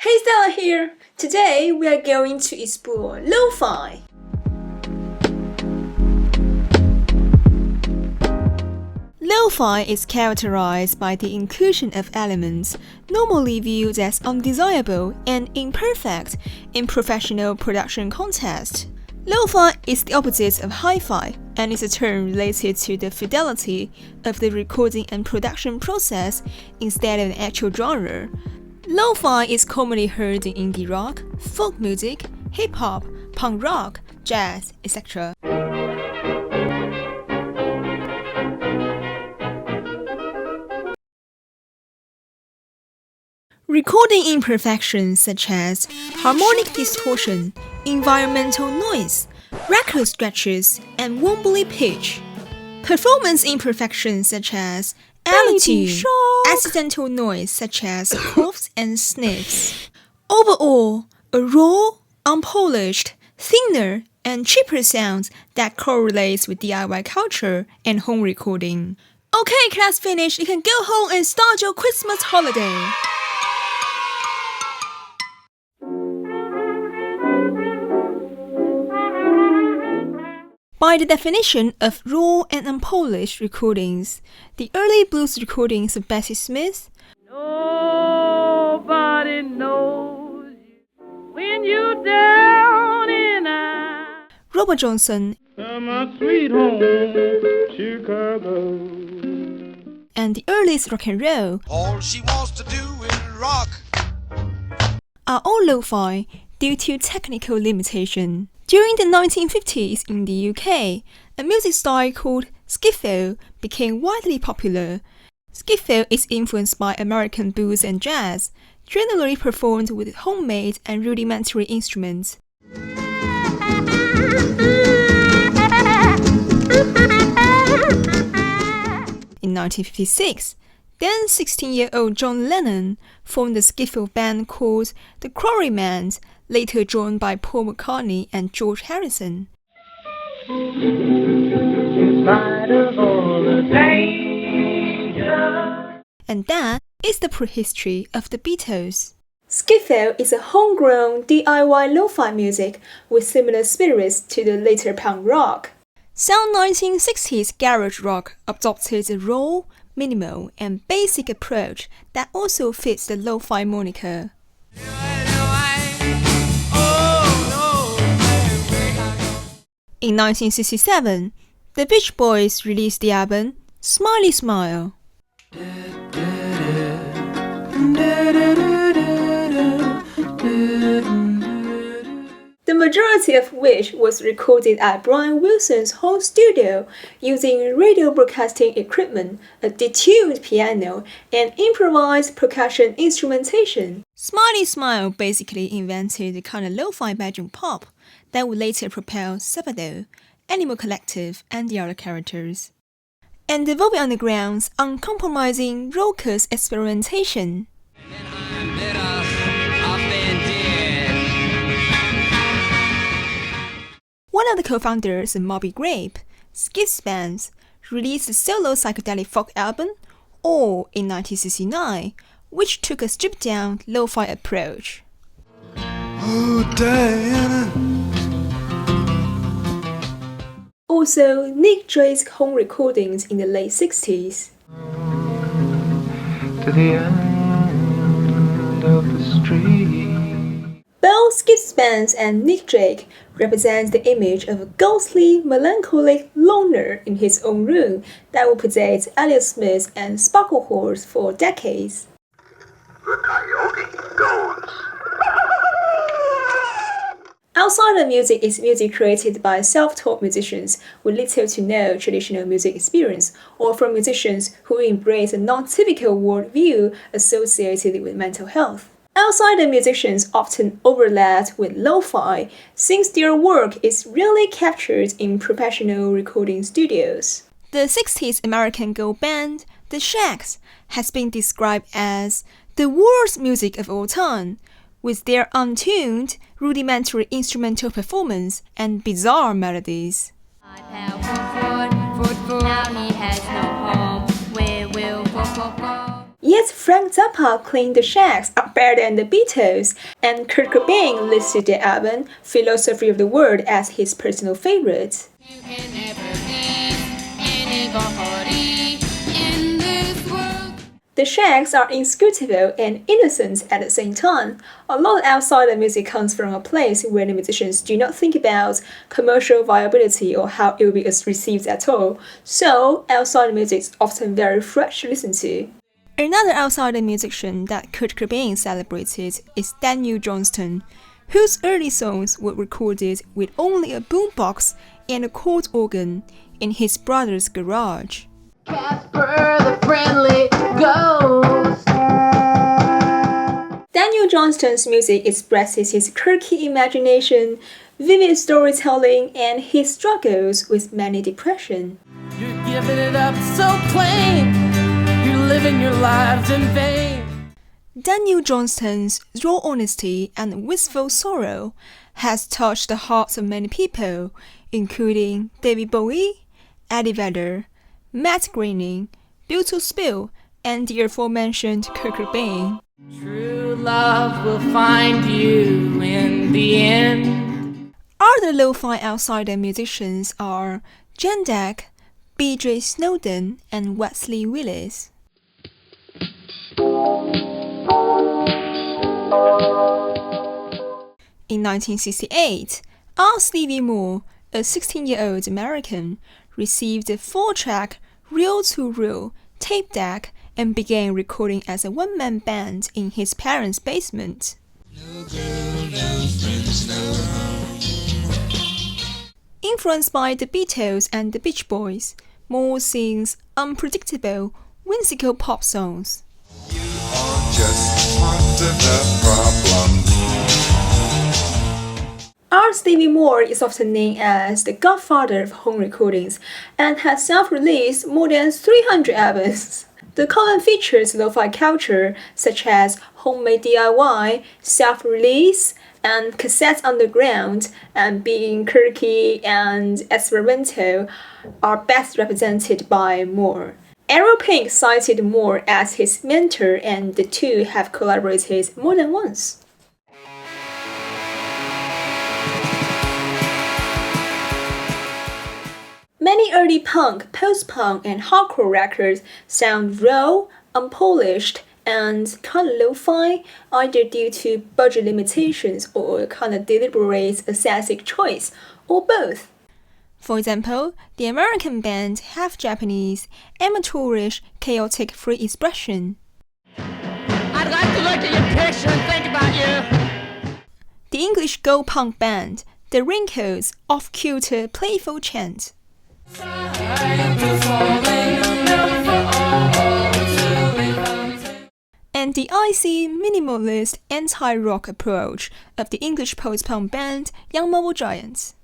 Hey Stella here! Today we are going to explore lo-fi. Lo-fi is characterized by the inclusion of elements normally viewed as undesirable and imperfect in professional production contexts. Lo-fi is the opposite of hi-fi and is a term related to the fidelity of the recording and production process instead of an actual genre. Lo-fi is commonly heard in indie rock, folk music, hip-hop, punk rock, jazz, etc. Recording imperfections such as harmonic distortion, environmental noise, record scratches, and wobbly pitch. Performance imperfections such as altitude, accidental noise such as coughs and sniffs. Overall, a raw, unpolished, thinner, and cheaper sound that correlates with DIY culture and home recording. Okay, class finished. You can go home and start your Christmas holiday. By the definition of raw and unpolished recordings, the early blues recordings of Bessie Smith, Nobody knows you when you're down and out. Robert Johnson, My sweet home, Chicago. and the earliest rock and roll All she wants to do is rock. are all lo-fi due to technical limitation. During the 1950s in the UK, a music style called skiffle became widely popular. Skiffle is influenced by American blues and jazz, generally performed with homemade and rudimentary instruments. In 1956, then 16-year-old John Lennon formed a skiffle band called the Quarrymen, later joined by Paul McCartney and George Harrison. In spite of all the danger. And that is the prehistory of the Beatles. Skiffle is a homegrown DIY lo-fi music with similar spirits to the later punk rock. Some 1960s garage rock adopted a raw, minimal, and basic approach that also fits the lo-fi moniker. In 1967, the Beach Boys released the album Smiley Smile. The majority of which was recorded at Brian Wilson's home studio using radio broadcasting equipment, a detuned piano, and improvised percussion instrumentation. Smiley Smile basically invented the kind of lo-fi bedroom pop that would later propel Sabado, Animal Collective, and the other characters. And the Velvet Underground's uncompromising raucous experimentation. One of the co-founders of Moby Grape, Skip Spence, released a solo psychedelic folk album, All, in 1969, which took a stripped-down lo-fi approach. Oh, Diana. Also, Nick Drake's home recordings in the late 60s. To the end of the street. Both Skip Spence and Nick Drake represent the image of a ghostly, melancholic loner in his own room that will predate Elliott Smith and Sparklehorse for decades. The coyote goes. Outside of music is music created by self-taught musicians with little to no traditional music experience, or from musicians who embrace a non-typical worldview associated with mental health. Outsider musicians often overlap with lo-fi, since their work is rarely captured in professional recording studios. The 60s American girl band, The Shacks, has been described as the worst music of all time, with their untuned, rudimentary instrumental performance and bizarre melodies. Yet Frank Zappa claimed the Shags are better than the Beatles, and Kurt Cobain listed their album Philosophy of the World as his personal favorite. You can never be anybody in this world. The Shags are inscrutable and innocent at the same time. A lot of outsider music comes from a place where the musicians do not think about commercial viability or how it will be received at all, so outsider music is often very fresh to listen to. Another outsider musician that Kurt Cobain celebrated is Daniel Johnston, whose early songs were recorded with only a boombox and a chord organ in his brother's garage. Casper the Friendly Ghost. Daniel Johnston's music expresses his quirky imagination, vivid storytelling, and his struggles with manic depression. You're giving it up so plain. You're living your lives in vain. Daniel Johnston's raw honesty and wistful sorrow has touched the hearts of many people, including David Bowie, Eddie Vedder, Matt Groening, Bill to Spill, and the aforementioned Kurt Cobain. True love will find you in the end. Other lo-fi outsider musicians are Jandek, B.J. Snowden, and Wesley Willis. In 1968, Stevie Moore, a 16-year-old American, received a 4-track reel-to-reel tape deck and began recording as a one-man band in his parents' basement. Influenced by the Beatles and the Beach Boys, Moore sings unpredictable, whimsical pop songs. Stevie Moore is often named as the godfather of home recordings and has self-released more than 300 albums. The common features lo-fi culture, such as homemade DIY, self-release, and cassette underground, and being quirky and experimental, are best represented by Moore. Aeropink cited Moore as his mentor, and the two have collaborated more than once. Many early punk, post-punk, and hardcore records sound raw, unpolished, and kind of lo-fi, either due to budget limitations or a kind of deliberate aesthetic choice, or both. For example, the American band half Japanese, amateurish, chaotic free expression. I'd like to look at your picture and think about you. The English go punk band, The Wrinkles, off-kilter, playful chant. And the icy, minimalist, anti-rock approach of the English post-punk band Young Marble Giants.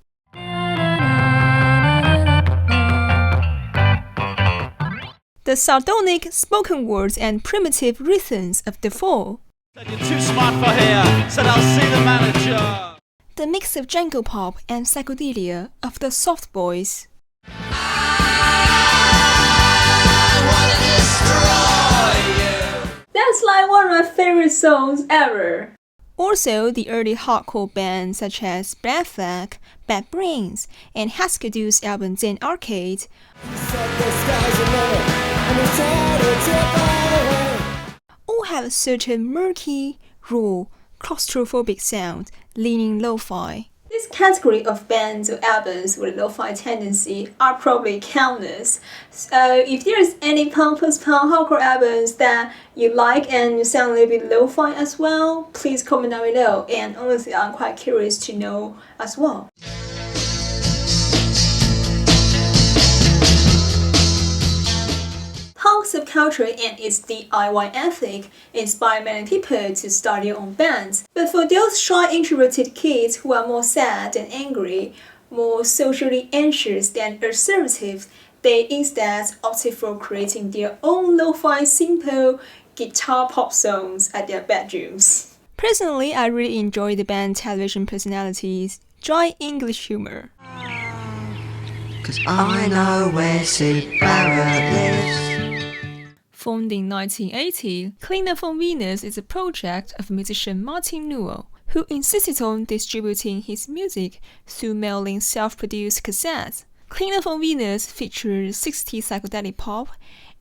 The sardonic spoken words and primitive rhythms of The Fall. You're too smart for here, said I'll see the manager. The mix of jangle pop and psychedelia of The Soft Boys. That's like one of my favorite songs ever. Also, the early hardcore bands such as Black Flag, Bad Brains, and Haskell's album Zen Arcade all have a certain murky, raw, claustrophobic sound, leaning lo-fi. This category of bands or albums with a lo-fi tendency are probably countless. So if there's any punk, post-punk, hardcore albums that you like and you sound a little bit lo-fi as well, please comment down below. And honestly, I'm quite curious to know as well. Punk subculture and its DIY ethic inspire many people to start their own bands. But for those shy, introverted kids who are more sad than angry, more socially anxious than assertive, they instead opted for creating their own lo-fi, simple guitar pop songs at their bedrooms. Personally, I really enjoy the band's television personalities' dry English humor. 'Cause I know where Sid Barrett lives. Formed in 1980, Cleaner from Venus is a project of musician Martin Newell, who insisted on distributing his music through mailing self-produced cassettes. Cleaner from Venus featured 60s psychedelic pop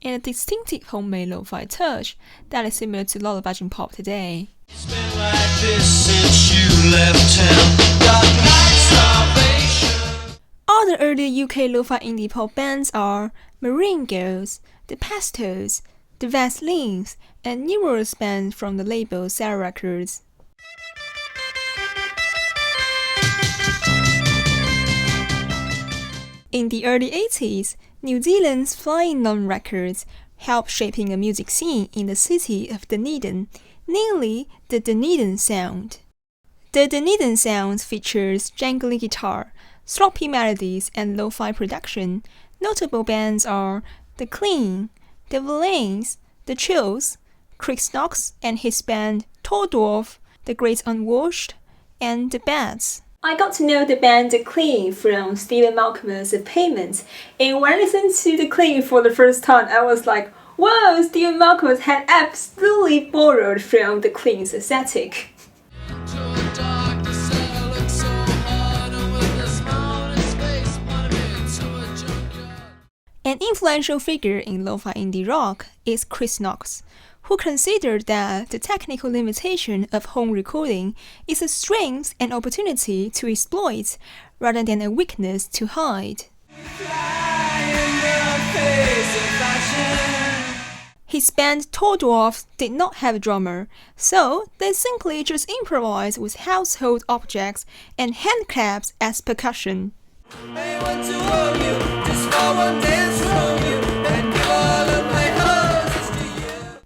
and a distinctive homemade lo-fi touch that is similar to lullaby pop today. It's been like this since you left town. Dark night salvation. Other early UK lo-fi indie pop bands are Marine Girls, The Pastels, The Vaselines, and numerous bands from the label Sarah Records. In the early 80s, New Zealand's Flying Nun Records helped shaping a music scene in the city of Dunedin, namely the Dunedin sound. The Dunedin sound features jangly guitar, sloppy melodies, and lo-fi production. Notable bands are The Clean, The Villains, The Chills, Chris Knox and his band Tall Dwarf, The Great Unwashed, and The Bats. I got to know the band The Clean from Stephen Malcolm's Payment, and when I listened to The Clean for the first time, I was like, wow, Stephen Malcolm had absolutely borrowed from The Clean's aesthetic. An influential figure in lo-fi indie rock is Chris Knox, who considered that the technical limitation of home recording is a strength and opportunity to exploit, rather than a weakness to hide. His band Tall Dwarf did not have a drummer, so they simply just improvised with household objects and hand claps as percussion.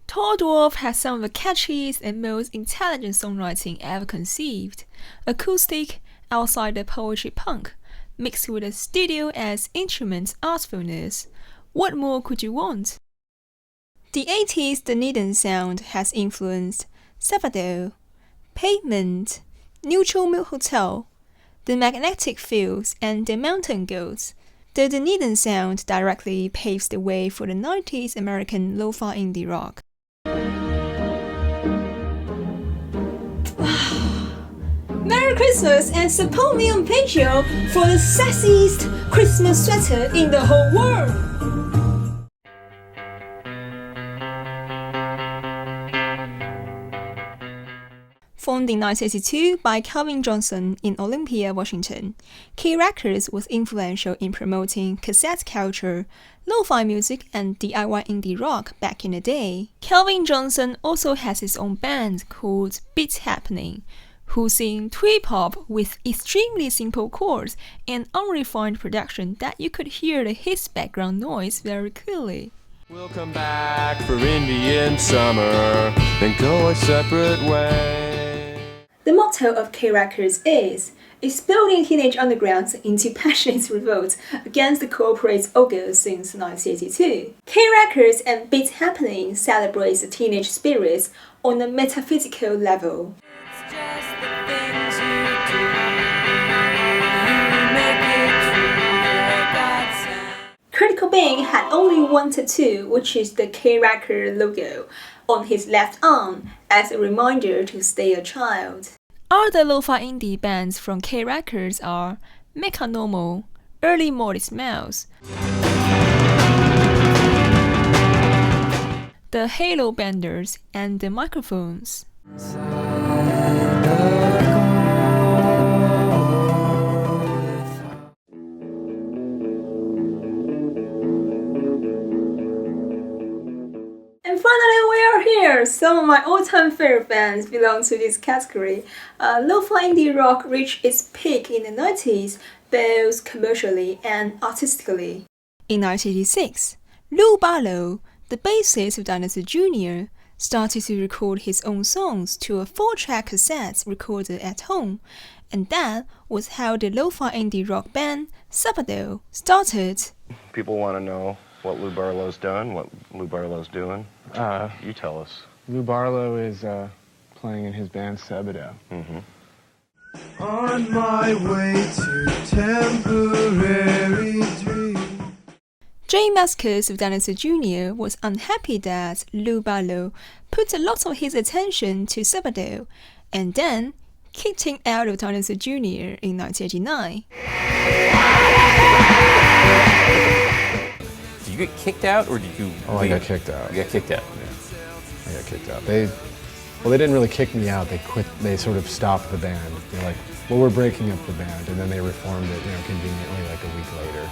Tall Dwarf has some of the catchiest and most intelligent songwriting ever conceived. Acoustic, outside the poetry punk, mixed with a studio as instrument artfulness. What more could you want? The 80s Dunedin sound has influenced Sabado, Pavement, Neutral Milk Hotel, The Magnetic Fields, and The Mountain Goats. The Dunedin sound directly paves the way for the 90s American lo-fi indie rock. Merry Christmas and support me on Patreon for the sexiest Christmas sweater in the whole world! Formed in 1982 by Calvin Johnson in Olympia, Washington, K Records was influential in promoting cassette culture, lo-fi music, and DIY indie rock back in the day. Calvin Johnson also has his own band called Beats Happening, who sing twee pop with extremely simple chords and unrefined production that you could hear the hiss background noise very clearly. We'll come back for Indian summer, then go our separate ways. The motto of K Records is exploding teenage undergrounds into passionate revolt against the corporate ogre since 1982. K Records and Beats Happening celebrates the teenage spirits on a metaphysical level. It's just the things you do. You make it true. God's Kurt Cobain had only one tattoo, which is the K Record logo, on his left arm as a reminder to stay a child. Other lo-fi indie bands from K Records are Mechanormal, Early Modest Mouse, the Halo Benders, and the Microphones. And finally, we are here! Some of my all-time favorite bands belong to this category. Lo-fi indie rock reached its peak in the 90s, both commercially and artistically. In 1986, Lou Barlow, the bassist of Dinosaur Jr., started to record his own songs to a 4-track cassette recorded at home, and that was how the lo-fi indie rock band Sabado started. People want to know what Lou Barlow's done, what Lou Barlow's doing. You tell us. Lou Barlow is playing in his band Sabado. On my way to temporary dream. J. Mascis of Dunedin Jr. was unhappy that Lou Barlow put a lot of his attention to Sabado, and then kicked him out of Dunedin Jr. in 1989. Did you get kicked out or did you? Oh, I got kicked out. You got kicked out. I got kicked out. They didn't really kick me out. They quit. They sort of stopped the band. They're like, well, we're breaking up the band, and then they reformed it, conveniently like a week later,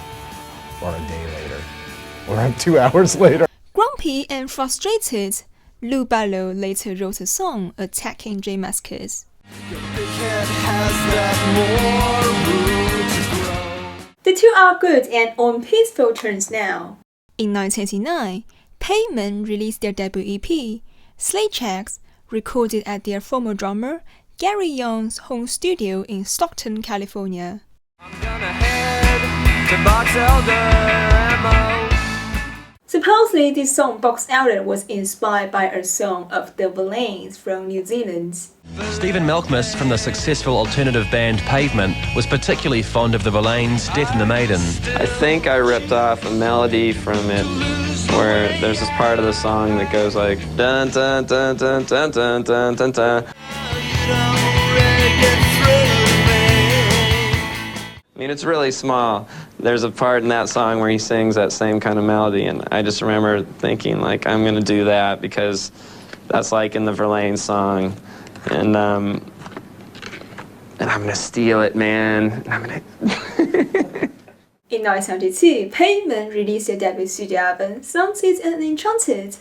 or a day later, or 2 hours later. Grumpy and frustrated, Lou Barlow later wrote a song attacking J. Mascis. The two are good and on peaceful terms now. In 1989, Pavement released their debut EP, Slate Checks, recorded at their former drummer Gary Young's home studio in Stockton, California. I'm gonna head to Box Elder. Supposedly, this song Box Elder was inspired by a song of the Verlaines from New Zealand. Stephen Malkmus from the successful alternative band Pavement was particularly fond of the Verlaines' Death and the Maiden. I think I ripped off a melody from it where there's this part of the song that goes like dun dun dun dun dun dun dun dun dun. I mean, it's really small. There's a part in that song where he sings that same kind of melody, and I just remember thinking, like, I'm going to do that because that's like in the Verlaine song, and I'm going to steal it, man. And I'm going to... In 1972, Pavement released their debut studio album, Sunset and Enchanted.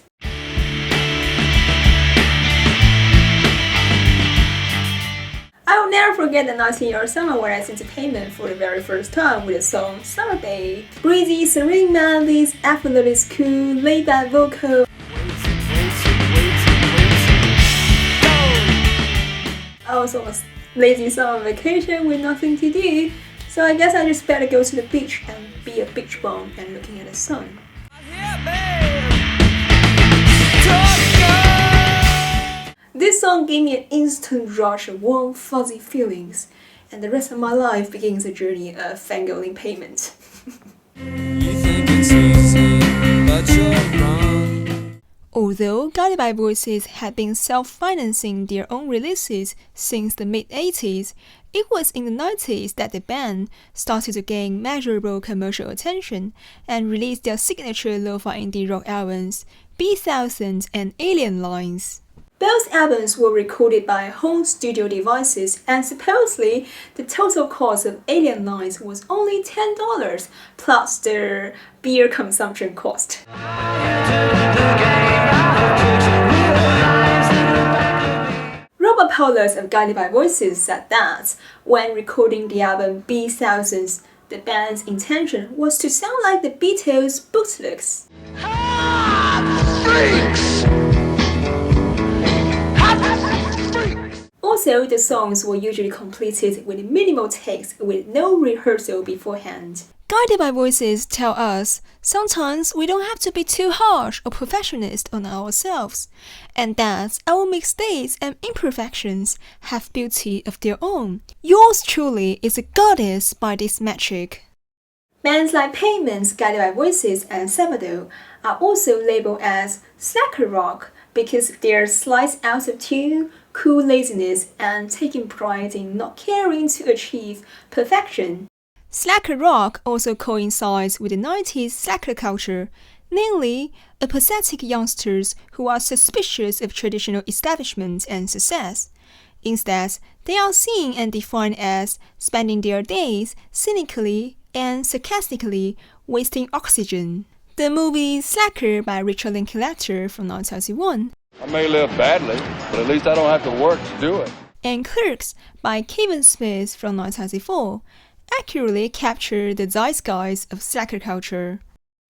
I will never forget the 19-year-old summer when I listened to Pavement for the very first time with the song Summer Day. Breezy, serene melodies, effortless, cool, laid-back vocal. I was on a lazy summer vacation with nothing to do, so I guess I just better go to the beach and be a beach bum and looking at the sun. This song gave me an instant rush of warm, fuzzy feelings, and the rest of my life begins a journey of fangirling Pavement. You think it's easy, but you're wrong. Although Guided by Voices had been self-financing their own releases since the mid-80s, it was in the 90s that the band started to gain measurable commercial attention and released their signature lo-fi indie rock albums, B1000 and Alien Lines. Both albums were recorded by home studio devices, and supposedly the total cost of Alien Lines was only $10 plus their beer consumption cost. Robert Paulus of Guided by Voices said that when recording the album B1000s, the band's intention was to sound like the Beatles' bootlegs. Also, the songs were usually completed with minimal takes with no rehearsal beforehand. Guided by Voices tell us sometimes we don't have to be too harsh or perfectionist on ourselves, and that our mistakes and imperfections have beauty of their own. Yours truly is a goddess by this metric. Bands like Pavement's Guided by Voices and Sabado are also labeled as slacker rock because they're sliced out of tune, cool laziness, and taking pride in not caring to achieve perfection. Slacker rock also coincides with the 90s slacker culture, namely, apathetic youngsters who are suspicious of traditional establishment and success. Instead, they are seen and defined as spending their days cynically and sarcastically wasting oxygen. The movie Slacker by Richard Linklater from 1991. I may live badly, but at least I don't have to work to do it. And Clerks by Kevin Smith from 1994 accurately capture the zeitgeist of slacker culture.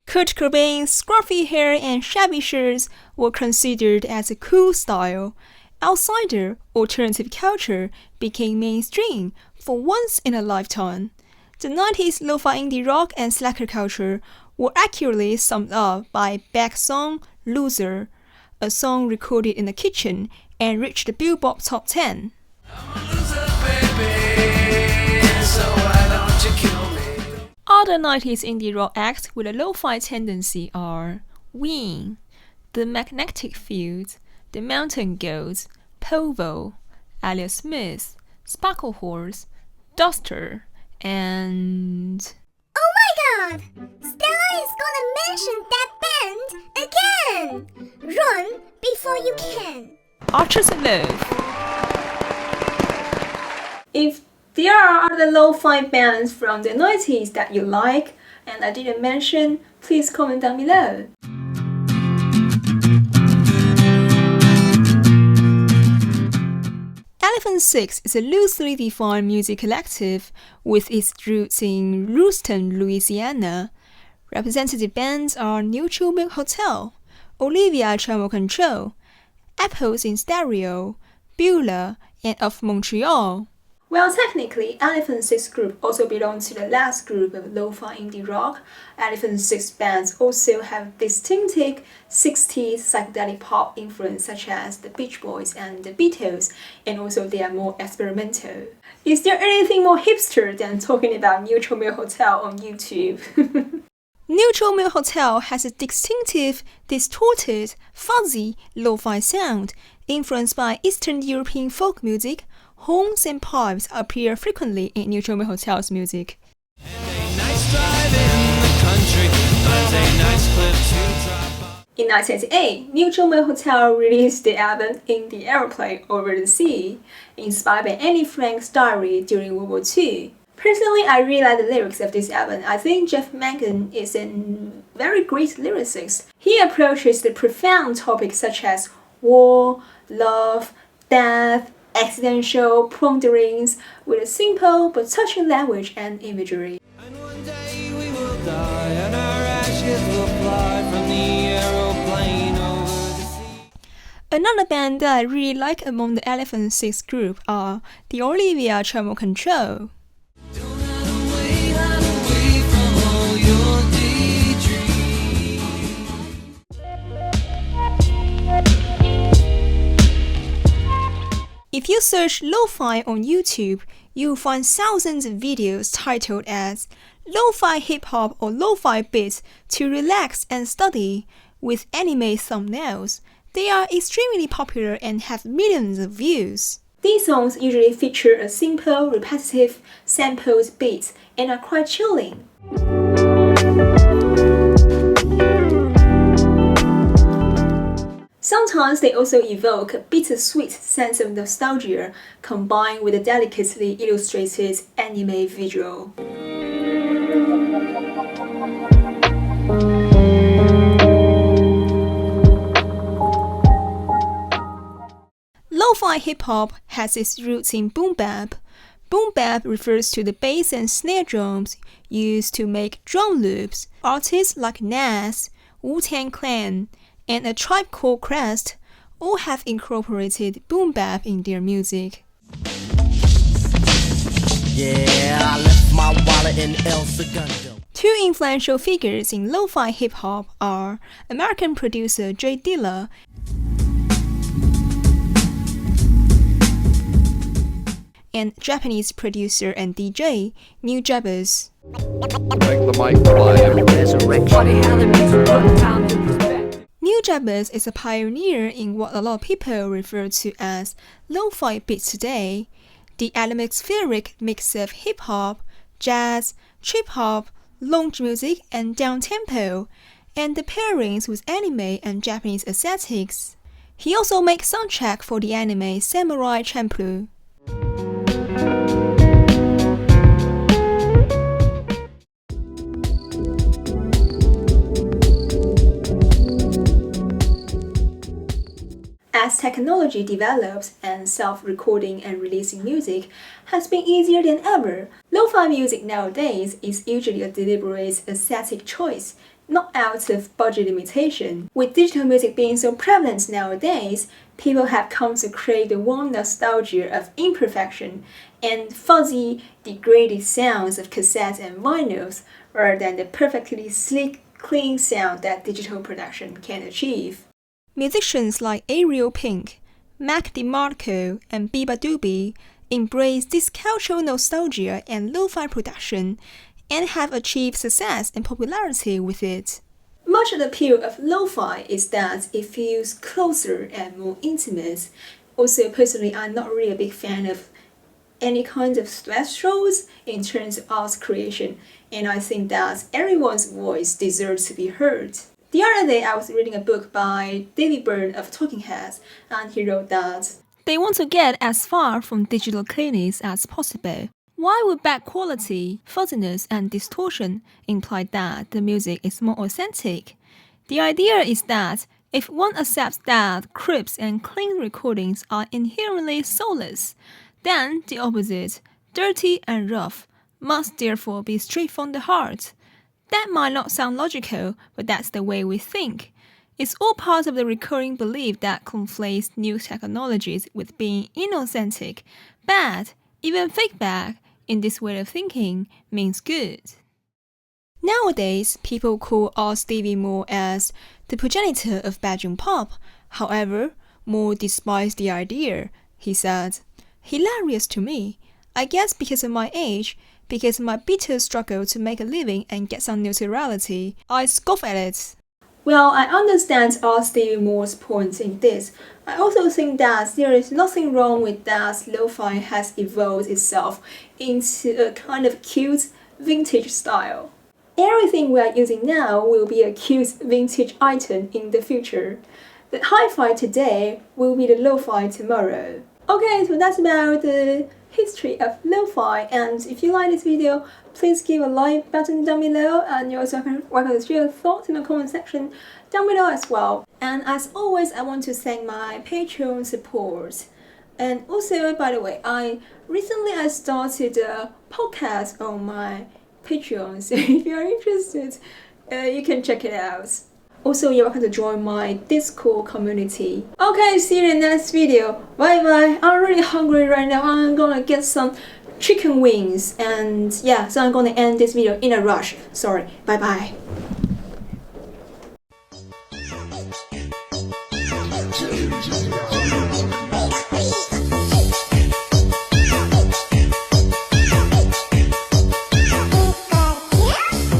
Kurt Cobain's scruffy hair and shabby shirts were considered as a cool style. Outsider alternative culture became mainstream for once in a lifetime. The 90s lo-fi indie rock and slacker culture were accurately summed up by Beck's song Loser, a song recorded in the kitchen and reached the Billboard Top 10. Art Other 90s indie rock acts with a lo-fi tendency are Ween, The Magnetic Fields, The Mountain Goats, Povo, Alice Smith, Sparklehorse, Duster, and... Oh my god! Stella is gonna mention that band again! Run before you can! Archers of Love. If there are other lo-fi bands from the 90s that you like and I didn't mention, please comment down below. Elephant Six is a loosely defined music collective with its roots in Lewiston, Louisiana. Representative bands are Neutral Milk Hotel, Olivia Tremor Control, Apples in Stereo, Beulah, and Of Montreal. Well, technically, Elephant Six group also belongs to the last group of lo-fi indie rock. Elephant Six bands also have distinctive 60s psychedelic pop influence such as the Beach Boys and the Beatles, and also they are more experimental. Is there anything more hipster than talking about Neutral Milk Hotel on YouTube? Neutral Milk Hotel has a distinctive, distorted, fuzzy lo-fi sound influenced by Eastern European folk music. Horns and pipes appear frequently in Neutral Milk Hotel's music. In 1988, Neutral Milk Hotel released the album In the Aeroplane Over the Sea, inspired by Anne Frank's diary during World War II. Personally, I really like the lyrics of this album. I think Jeff Mangan is a very great lyricist. He approaches the profound topics such as war, love, death, existential ponderings with a simple but touching language and imagery. And one day we will die and our ashes will fly from the aeroplane over the sea. Another band that I really like among the Elephant Six group are the Olivia Tremor Control. If you search lo-fi on YouTube, you'll find thousands of videos titled as Lo-fi hip-hop or lo-fi beats to relax and study with anime thumbnails. They are extremely popular and have millions of views. These songs usually feature a simple, repetitive, sampled beat and are quite chilling. Sometimes they also evoke a bittersweet sense of nostalgia combined with a delicately illustrated anime visual. Lo-fi hip-hop has its roots in boom bap. Boom bap refers to the bass and snare drums used to make drum loops. Artists like Nas, Wu-Tang Clan, and A Tribe Called Quest all have incorporated boom bap in their music. Yeah, I left my wallet in El Segundo. Two influential figures in lo-fi hip-hop are American producer Jay Dilla and Japanese producer and DJ New Jabbers. Make the mic fly. New Jabbers is a pioneer in what a lot of people refer to as lo-fi beats today, the atmospheric mix of hip-hop, jazz, trip-hop, lounge music, and down-tempo, and the pairings with anime and Japanese aesthetics. He also makes soundtrack for the anime Samurai Champloo. As technology develops and self-recording and releasing music has been easier than ever, lo-fi music nowadays is usually a deliberate aesthetic choice, not out of budget limitation. With digital music being so prevalent nowadays, people have come to crave the warm nostalgia of imperfection and fuzzy, degraded sounds of cassettes and vinyls, rather than the perfectly sleek, clean sound that digital production can achieve. Musicians like Ariel Pink, Mac DeMarco, and Biba Doobie embrace this cultural nostalgia and lo-fi production and have achieved success and popularity with it. Much of the appeal of lo-fi is that it feels closer and more intimate. Also, personally, I'm not really a big fan of any kind of thresholds in terms of art creation, and I think that everyone's voice deserves to be heard. The other day, I was reading a book by David Byrne of Talking Heads, and he wrote that they want to get as far from digital cleanness as possible. Why would bad quality, fuzziness, and distortion imply that the music is more authentic? The idea is that if one accepts that crisp and clean recordings are inherently soulless, then the opposite, dirty and rough, must therefore be straight from the heart. That might not sound logical, but that's the way we think. It's all part of the recurring belief that conflates new technologies with being inauthentic, bad, even fake bad. In this way of thinking means good. Nowadays, people call out Stevie Moore as the progenitor of bedroom pop. However, Moore despised the idea. He said, "Hilarious to me. I guess because of my age, because of my bitter struggle to make a living and get some notoriety, I scoff at it." Well, I understand all Stevie Moore's points in this. I also think that there is nothing wrong with that lo-fi has evolved itself into a kind of cute vintage style. Everything we are using now will be a cute vintage item in the future. The hi-fi today will be the lo-fi tomorrow. Okay, so that's about the history of lo-fi, and if you like this video, please give a like button down below, and you also can share your thoughts in the comment section down below as well. And as always, I want to thank my Patreon support. And also, by the way, I recently started a podcast on my Patreon, so if you're interested, you can check it out. Also, you're welcome to join my Discord community. Okay, see you in the next video. Bye bye. I'm really hungry right now. I'm gonna get some chicken wings, and yeah, so I'm gonna end this video in a rush. Sorry. Bye bye.